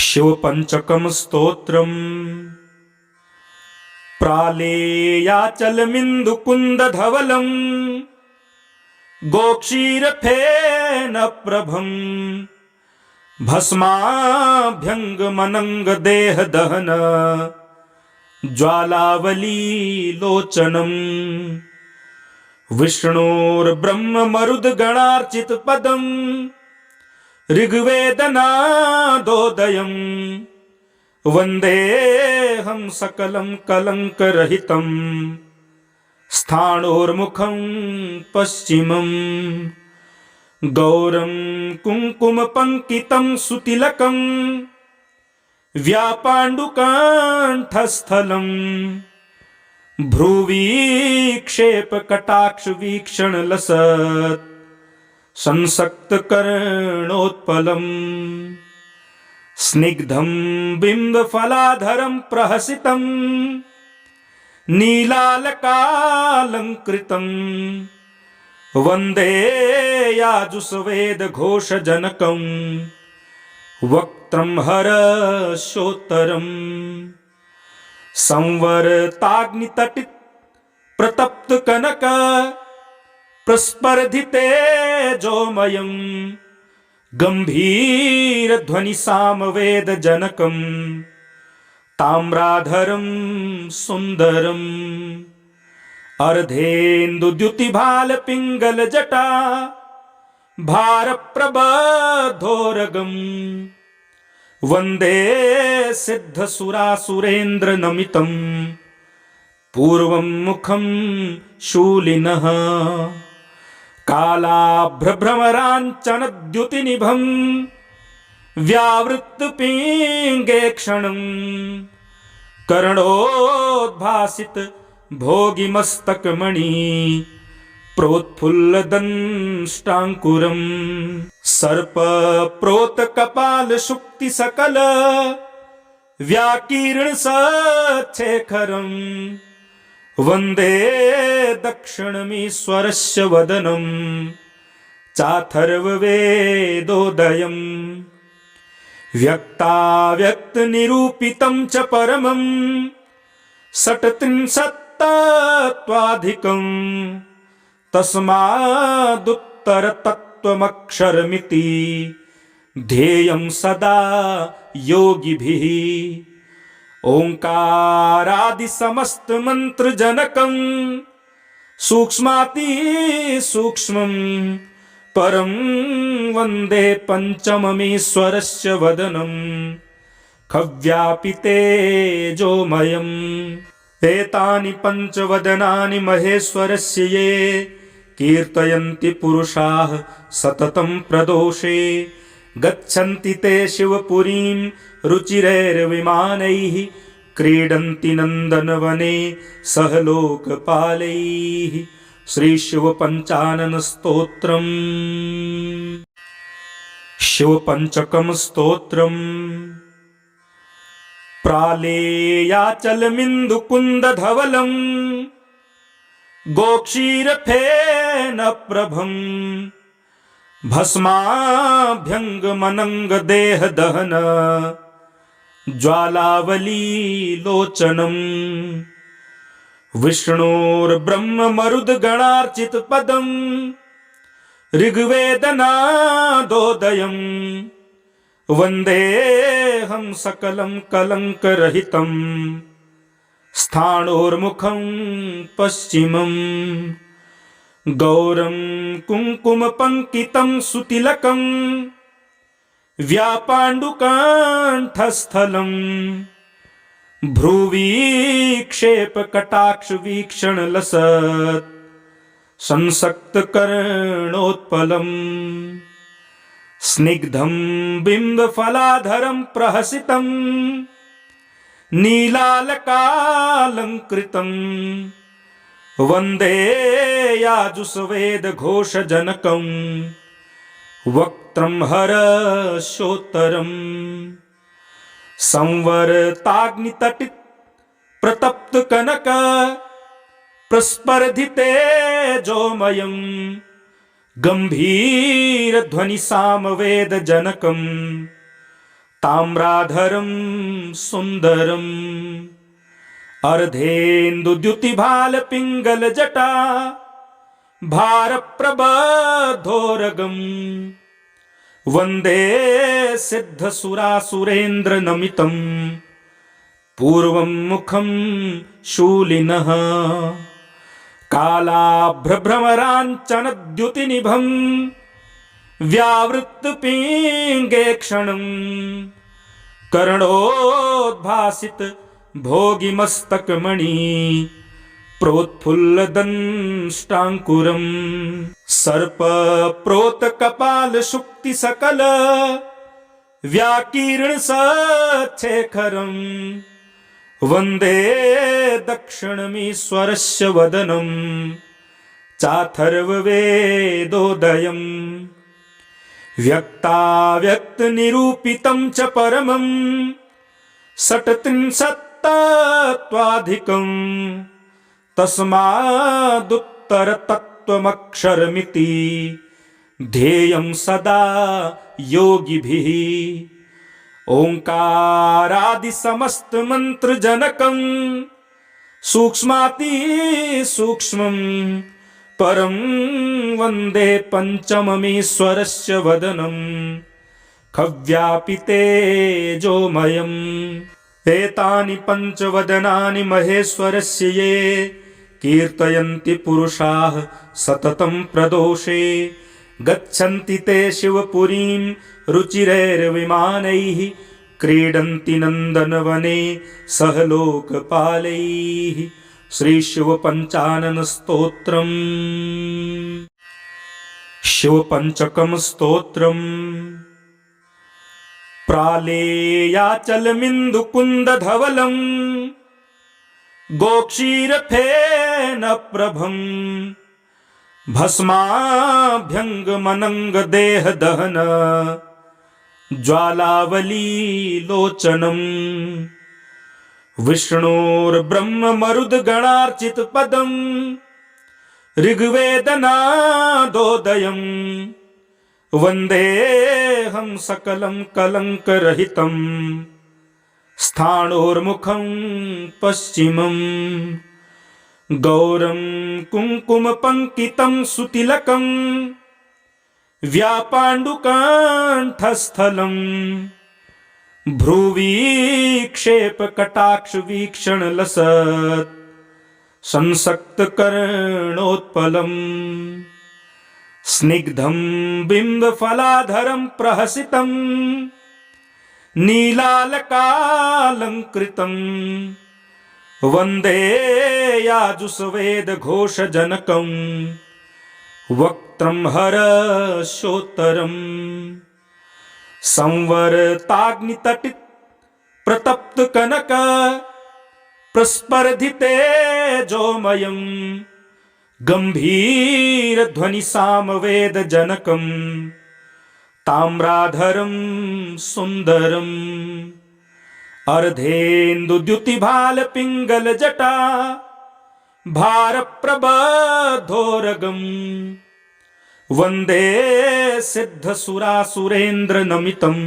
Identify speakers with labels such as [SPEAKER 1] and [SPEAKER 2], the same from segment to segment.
[SPEAKER 1] शिवपञ्चकं स्तोत्रम् प्रालेयाचलमिन्दुकुन्दधवलम् गोक्षीरफेनप्रभम् भस्माभ्यङ्गमनङ्गदेहदहन ज्वालावलीलोचनम् विष्णोर्ब्रह्ममरुद्गणार्चितपदम् ऋग्वेदनादोदयम् वन्देऽहं सकलं कलङ्करहितम् स्थाणोर्मुखं पश्चिमम् गौरं कुङ्कुमपङ्कितं सुतिलकम् व्यापाण्डुकाण्ठस्थलम् भ्रुवीक्षेपकटाक्षवीक्षणलसत् संसक्तकर्णोत्पलम् स्निग्धं बिम्बफलाधरं प्रहसितं नीलालकालङ्कृतम् वन्दे याजुषवेदघोषजनकम् वक्त्रं हर्षोत्तरम् संवर्ताग्नितटित प्रतप्तकनक प्रस्पर्धितेजोमयम् गम्भीरध्वनिसामवेदजनकम् ताम्राधरं सुन्दरम् अर्धेन्दुद्युतिभालपिङ्गलजटा भारप्रबद्धोरगम् वन्दे सिद्धसुरासुरेन्द्रनमितम् पूर्वं मुखं शूलिनः कालाभ्रभ्रमराञ्चनद्युतिनिभम् व्यावृत्तपिङ्गेक्षणम् कर्णोद्भासित भोगिमस्तकमणि प्रोत्फुल्लदंष्टाङ्कुरम् सर्पप्रोतकपालशुक्तिसकल व्याकीर्णसच्छेखरम् वन्दे दक्षिणमीश्वरस्य वदनं चाथर्ववेदोदयम् व्यक्ताव्यक्तनिरूपितं च परमं षट्त्रिंशत्तत्त्वाधिकम् तस्मादुत्तरतत्त्वमक्षरमिति ध्येयं सदा योगिभिः ओंकारादिसमस्तमन्त्रजनकं सूक्ष्मातिसूक्ष्मं परं वन्दे पञ्चममीश्वरस्य वदनं खव्यापितेजोमयम् एतानि पञ्चवदनानि महेश्वरस्य ये कीर्तयन्ति पुरुषाः सततं प्रदोषे गच्छन्ति ते शिवपुरीं रुचिरैर्विमानैः क्रीडन्ति नन्दनवने सह लोकपालैः। श्रीशिवपञ्चानन स्तोत्रम् शिवपञ्चकं स्तोत्रम् प्रालेयाचलमिन्दुकुन्दधवलम् गोक्षीरफेनप्रभम् भस्माभ्यङ्गमनङ्गदेहदहन ज्वालावलीलोचनम् विष्णोर्ब्रह्ममरुद्गणार्चितपदम् ऋग्वेदनादोदयम् वन्देऽहं सकलं कलङ्करहितम् स्थाणोर्मुखं पश्चिमम् गौरं कुङ्कुमपङ्कितं सुतिलकम् व्यापाण्डुकाण्ठस्थलम् भ्रुवीक्षेपकटाक्षवीक्षणलसत् संसक्तकर्णोत्पलम् स्निग्धं बिम्बफलाधरं प्रहसितं नीलालकालङ्कृतम् वन्दे याजुषवेदघोषजनकम् वक्त्रं हर्षोत्तरम् संवर्ताग्नितटित प्रतप्तकनक प्रस्पर्धितेजोमयम् गम्भीरध्वनिसामवेदजनकम् ताम्राधरं सुन्दरम् अर्धेन्दुद्युतिभालपिङ्गलजटा भारप्रबद्धोरगम् वन्दे सिद्धसुरासुरेन्द्रनमितम् पूर्वं मुखं शूलिनः कालाभ्रभ्रमराञ्चनद्युतिनिभम् व्यावृत्तपिङ्गेक्षणम् कर्णोद्भासित भोगिमस्तकमणि प्रोत्फुल्लदंष्टाङ्कुरम् सर्पप्रोतकपालशुक्तिसकल व्याकीर्णसच्छेखरम् वन्दे दक्षिणमीश्वरस्य वदनम् चाथर्ववेदोदयम् व्यक्ताव्यक्तनिरूपितं च परमम् षट्त्रिंशत्तत्त्वाधिकम् तस्मादुत्तरतत्त्वमक्षरमिति ध्येयं सदा योगिभिः ओङ्कारादिसमस्तमन्त्रजनकम् सूक्ष्मातिसूक्ष्मम् परं वन्दे पञ्चममीश्वरस्य वदनम् खव्यापितेजोमयम् एतानि पञ्चवदनानि महेश्वरस्य ये कीर्तयन्ति पुरुषाः सततं प्रदोषे गच्छन्ति ते शिवपुरीं रुचिरैर्विमानैः क्रीडन्ति नन्दनवने सह लोकपालैः श्रीशिवपञ्चाननस्तोत्रम् शिवपञ्चकं स्तोत्रम् प्रालेयाचलमिन्दुकुन्दधवलम् गोक्षीरफेनप्रभम् भस्माभ्यङ्गमनङ्गदेहदहन ज्वालावलीलोचनम् विष्णोर्ब्रह्ममरुद्गणार्चितपदम् ऋग्वेदनादोदयम् वन्देऽहं सकलं कलङ्करहितम् स्थाणोर्मुखं पश्चिमम् गौरं कुङ्कुमपङ्कितं सुतिलकम् व्यापाण्डुकाण्ठस्थलम् भ्रुवीक्षेपकटाक्षवीक्षणलसत् संसक्तकर्णोत्पलम् स्निग्धं बिम्बफलाधरं प्रहसितं नीलालकालङ्कृतम् वन्दे याजुषवेदघोषजनकम् वक्त्रं हर्षोत्तरम् संवर्ताग्नितटित प्रतप्तकनक प्रस्पर्धितेजोमयम् गम्भीरध्वनिसामवेदजनकम् ताम्राधरं सुन्दरम् अर्धेन्दुद्युतिभालपिङ्गलजटा भारप्रबद्धोरगम् वन्दे सिद्धसुरासुरेन्द्रनमितम्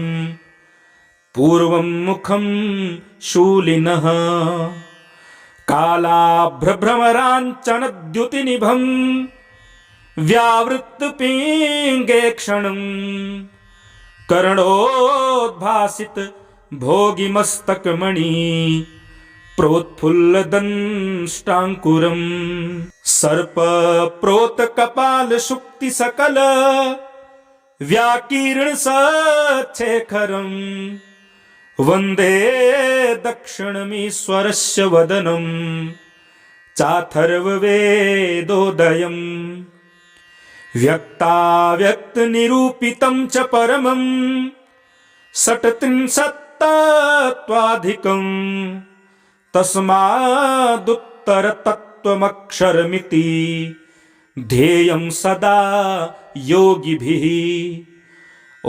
[SPEAKER 1] पूर्वं मुखं शूलिनः कालाभ्रभ्रमराञ्चनद्युतिनिभम् व्यावृत्तपिङ्गेक्षणम् कर्णोद्भासित भोगिमस्तकमणि प्रोत्फुल्लदंष्टाङ्कुरम् सर्पप्रोतकपालशुक्तिसकल व्याकीर्णसच्छेखरम् वन्दे दक्षिणमीश्वरस्य वदनम् चाथर्ववेदोदयम् व्यक्ताव्यक्तनिरूपितं च परमम् षट्त्रिंशत्तत्त्वाधिकम् तस्मादुत्तरतत्त्वमक्षरमिति ध्येयं सदा योगिभिः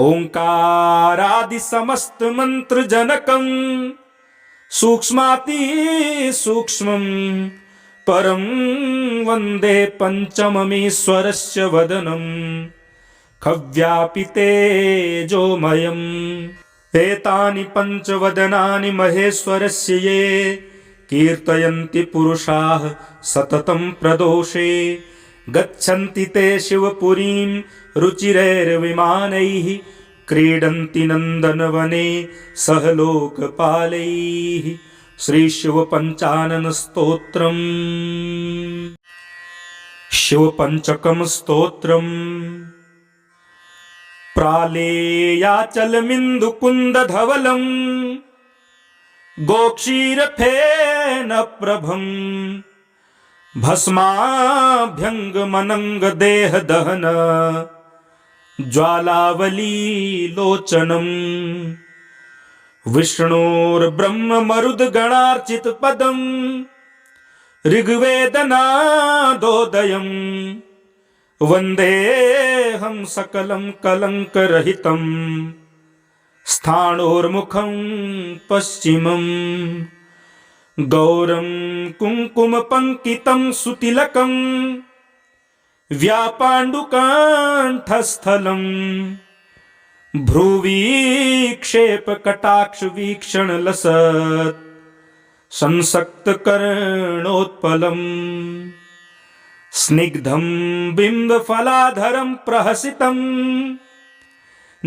[SPEAKER 1] ओङ्कारादिसमस्तमन्त्रजनकम् सूक्ष्मातिसूक्ष्मम् परं वन्दे पञ्चममीश्वरस्य वदनम् खव्यापितेजोमयम् एतानि पञ्चवदनानि महेश्वरस्य ये कीर्तयन्ति पुरुषाः सततं प्रदोषे गच्छन्ति ते शिवपुरीं रुचिरैर्विमानैः क्रीडन्ति नन्दनवने सह लोकपालैः। श्री शिव पंचानन स्तोत्रम्। शिव पंचकम स्तोत्रम्। प्रालेयाचलमिन्दुकुन्दधवलम् गोक्षीरफेनप्रभम् भस्माभ्यङ्गमनङ्गदेहदहन ज्वालावलीलोचनम् विष्णोर्ब्रह्ममरुद्गणार्चितपदम् ऋग्वेदनादोदयम् वन्देऽहं सकलं कलङ्करहितम् स्थाणोर्मुखं पश्चिमम् गौरं कुङ्कुमपङ्कितं सुतिलकम् व्यापाण्डुकाण्ठस्थलम् भ्रुवीक्षेपकटाक्षवीक्षणलसत् संसक्तकर्णोत्पलम् स्निग्धं बिम्बफलाधरं प्रहसितम्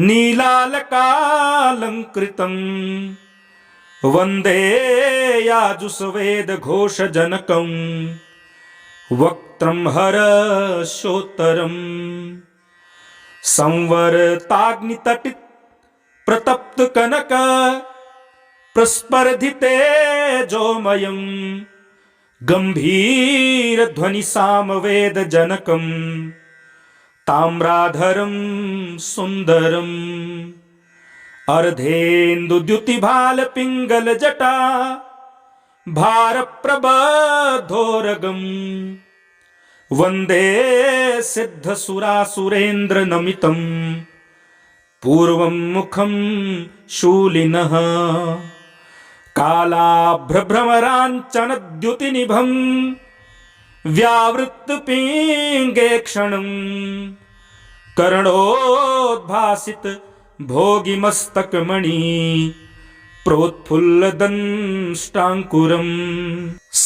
[SPEAKER 1] नीलालकालङ्कृतम् वन्दे याजुषवेदघोषजनकम् वक्त्रं हर्षोत्तरम् संवर्ताग्नितटित प्रतप्तकनक प्रस्पर्धितेजोमयम् गम्भीरध्वनिसामवेदजनकम् ताम्राधरं सुन्दरम् अर्धेन्दुद्युतिभालपिङ्गलजटा भारप्रबद्धोरगम् वन्दे सिद्धसुरासुरेन्द्रनमितम् पूर्वं मुखं शूलिनः कालाभ्रभ्रमराञ्चनद्युतिनिभम् व्यावृत्तपिङ्गेक्षणम् कर्णोद्भासित भोगिमस्तकमणि प्रोत्फुल्लदंष्टाङ्कुरम्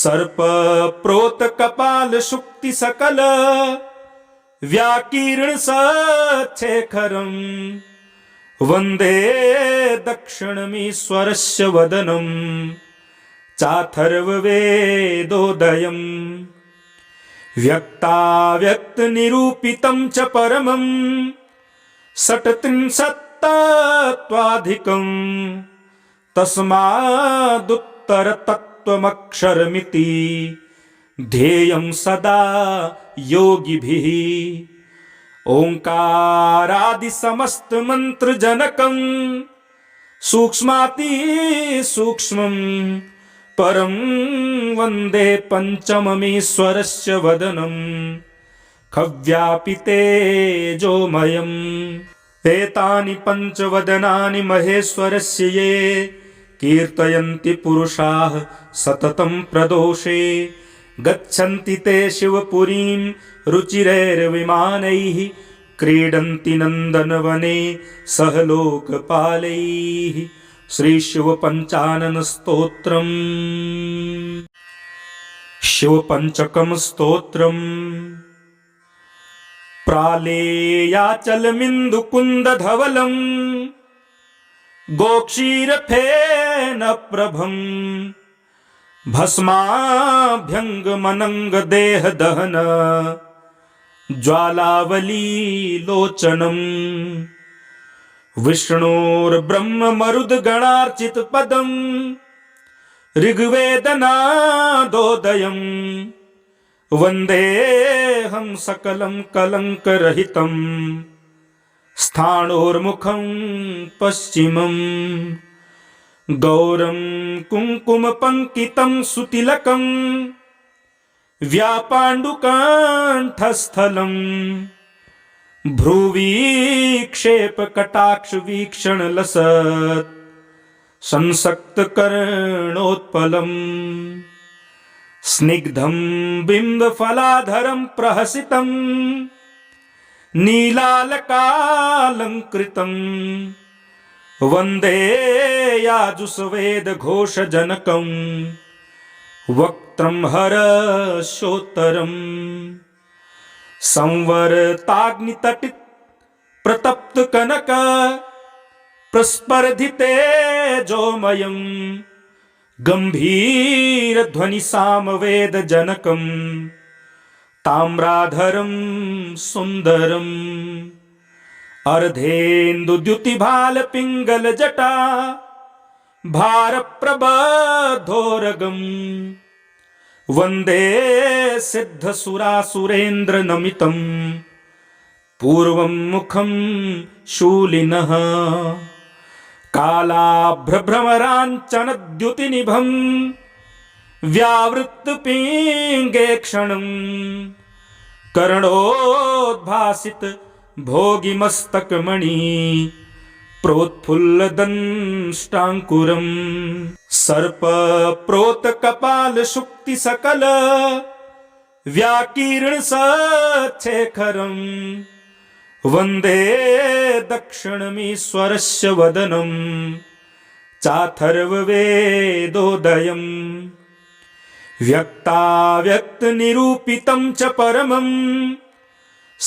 [SPEAKER 1] सर्पप्रोतकपालशुक्तिसकल व्याकीर्णसच्छेखरम् वन्दे दक्षिणमीश्वरस्य वदनम् चाथर्ववेदोदयम् व्यक्ताव्यक्तनिरूपितं च परमम् षट्त्रिंशत्तत्त्वाधिकम् तस्मादुत्तरतत्त्वमक्षरमिति ध्येयं सदा योगिभिः ओंकारादिसमस्तमन्त्रजनकम् सूक्ष्मातिसूक्ष्मम् परं वन्दे पञ्चममीश्वरस्य वदनम् खव्यापितेजोमयम् एतानि पञ्चवदनानि महेश्वरस्य ये कीर्तयन्ति पुरुषाः सततं प्रदोषे गच्छन्ति ते शिवपुरीं रुचिरैर्विमानैः क्रीडन्ति नन्दनवने सह लोकपालैः। श्री शिव पंचानन स्तोत्रम्। शिव पंचकम स्तोत्रम्। प्रालेयाचलमिन्दुकुन्दधवलम् गोक्षीरफेनप्रभम् भस्माभ्यङ्गमनङ्गदेहदहन ज्वालावलीलोचनम् विष्णोर्ब्रह्ममरुद्गणार्चितपदम् ऋग्वेदनादोदयम् वन्देऽहं सकलं कलङ्करहितम् स्थाणोर्मुखं पश्चिमम् गौरं कुङ्कुमपङ्कितं सुतिलकम् व्यापाण्डुकाण्ठस्थलम् भ्रुवीक्षेपकटाक्षवीक्षणलसत् संसक्तकर्णोत्पलम् स्निग्धं बिम्बफलाधरं प्रहसितम् नीलालकालङ्कृतम् वन्दे याजुषवेदघोषजनकम् वक्त्रं हर्षोत्तरम् संवर्ताग्नितटित प्रतप्तकनक प्रस्पर्धितेजोमयम् गम्भीरध्वनिसामवेदजनकम् ताम्राधरं सुन्दरम् अर्धेन्दुद्युतिभालपिङ्गलजटा भारप्रबद्धोरगम् वन्दे सिद्धसुरासुरेन्द्रनमितम् पूर्वं मुखं शूलिनः कालाभ्रभ्रमराञ्चनद्युतिनिभम् व्यावृत्तपिङ्गेक्षणम् कर्णोद्भासित भोगिमस्तकमणि प्रोत्फुल्लदंष्टाङ्कुरम् सर्पप्रोतकपालशुक्तिसकल व्याकीर्णसच्छेखरम् वन्दे दक्षिणमीश्वरस्य वदनम् चाथर्ववेदोदयम् व्यक्ताव्यक्तनिरूपितं च परमम्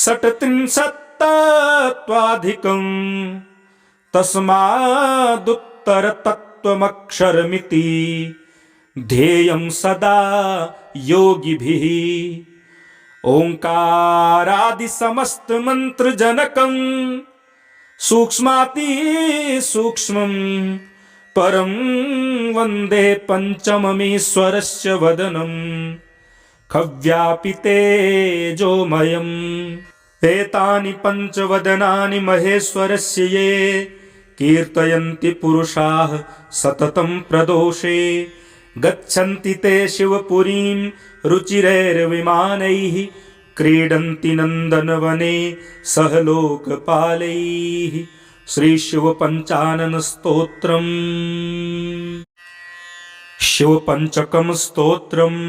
[SPEAKER 1] षट्त्रिंशत्तत्त्वाधिकम् तस्मादुत्तरतत्त्वमक्षरमिति ध्येयं सदा योगिभिः ओङ्कारादिसमस्तमन्त्रजनकं सूक्ष्मातिसूक्ष्मं परं वन्दे पञ्चममीश्वरस्य वदनम् खव्यापितेजोमयम् एतानि पञ्चवदनानि महेश्वरस्य ये कीर्तयन्ति पुरुषाः सततं प्रदोषे गच्छन्ति ते शिवपुरीं रुचिरैर्विमानैः क्रीडन्ति नन्दनवने सह लोकपालैः श्रीशिवपञ्चाननस्तोत्रम् शिवपञ्चकं स्तोत्रम्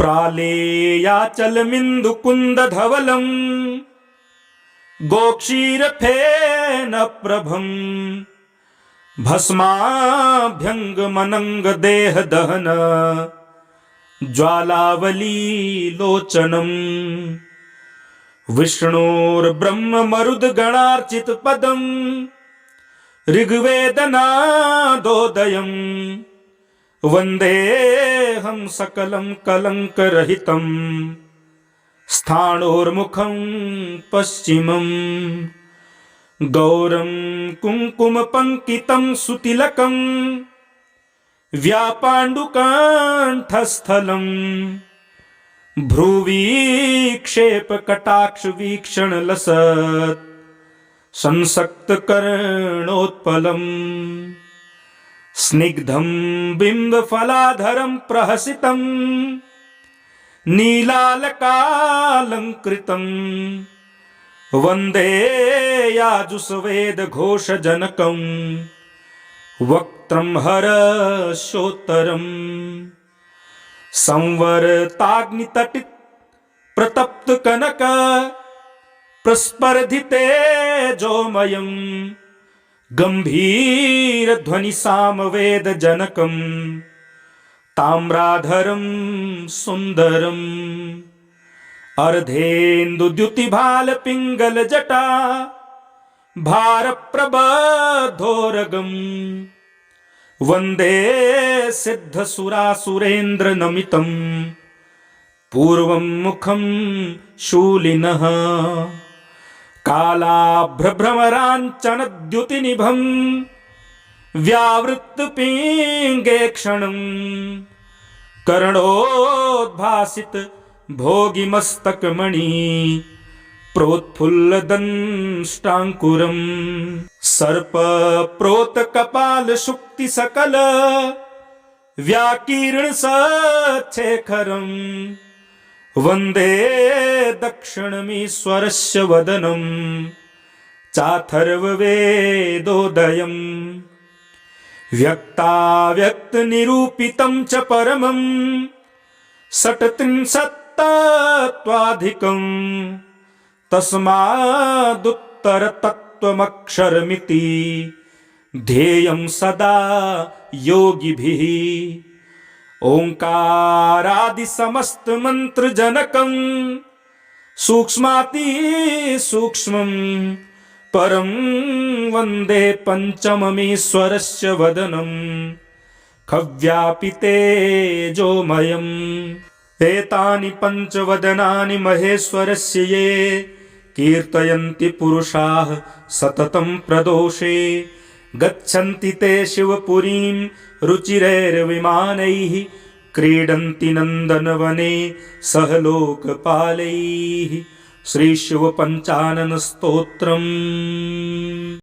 [SPEAKER 1] प्रालेयाचलमिन्दुकुन्दधवलम् गोक्षीरफेनप्रभम् भस्माभ्यङ्गमनङ्गदेहदहन ज्वालावलीलोचनम् विष्णोर्ब्रह्ममरुद्गणार्चितपदम् ऋग्वेदनादोदयम् वन्देऽहं सकलं कलङ्करहितम् स्थाणोर्मुखं पश्चिमम् गौरं कुङ्कुमपङ्कितं सुतिलकम् व्यापाण्डुकण्ठस्थलम् भ्रुवीक्षेपकटाक्षवीक्षणलसत् संसक्तकर्णोत्पलम् स्निग्धं बिम्बफलाधरं प्रहसितं नीलालकालङ्कृतम् वन्दे याजुषवेदघोषजनकम् वक्त्रं हर्षोत्तरम् संवर्ताग्नितटित प्रतप्तकनक प्रस्पर्धितेजोमयम् गम्भीरध्वनिसामवेदजनकम् ताम्राधरं सुन्दरम् अर्धेन्दुद्युतिभालपिङ्गलजटा भारप्रबद्धोरगम् वन्दे सिद्धसुरासुरेन्द्रनमितम् पूर्वं मुखं शूलिनः कालाभ्रभ्रमराञ्चनद्युतिनिभम् व्यावृत्तपिङ्गेक्षणम् कर्णोद्भासित भोगिमस्तकमणि प्रोत्फुल्लदंष्टाङ्कुरम् सर्पप्रोतकपालशुक्तिसकल व्याकीर्णसच्छेखरम् वन्दे दक्षिणमीश्वरस्य वदनम् चाथर्ववेदोदयम् व्यक्ताव्यक्तनिरूपितं च परमम् षट्त्रिंशत्तत्त्वाधिकम् तस्मादुत्तरतत्त्वमक्षरमिति तत्त्वमक्षरमिति ध्येयं सदा योगिभिः ओङ्कारादिसमस्तमन्त्रजनकं सूक्ष्माति सूक्ष्मं परं वन्दे पञ्चममीश्वरस्य वदनं खव्यापितेजोमयम् एतानि पञ्चवदनानि महेश्वरस्य ये कीर्तयन्ति पुरुषाः सततं प्रदोषे गच्छन्ति ते शिवपुरीं रुचिरैर्विमानैः क्रीडन्ति नन्दनवने सह लोकपालैः श्रीशिवपञ्चाननस्तोत्रम्।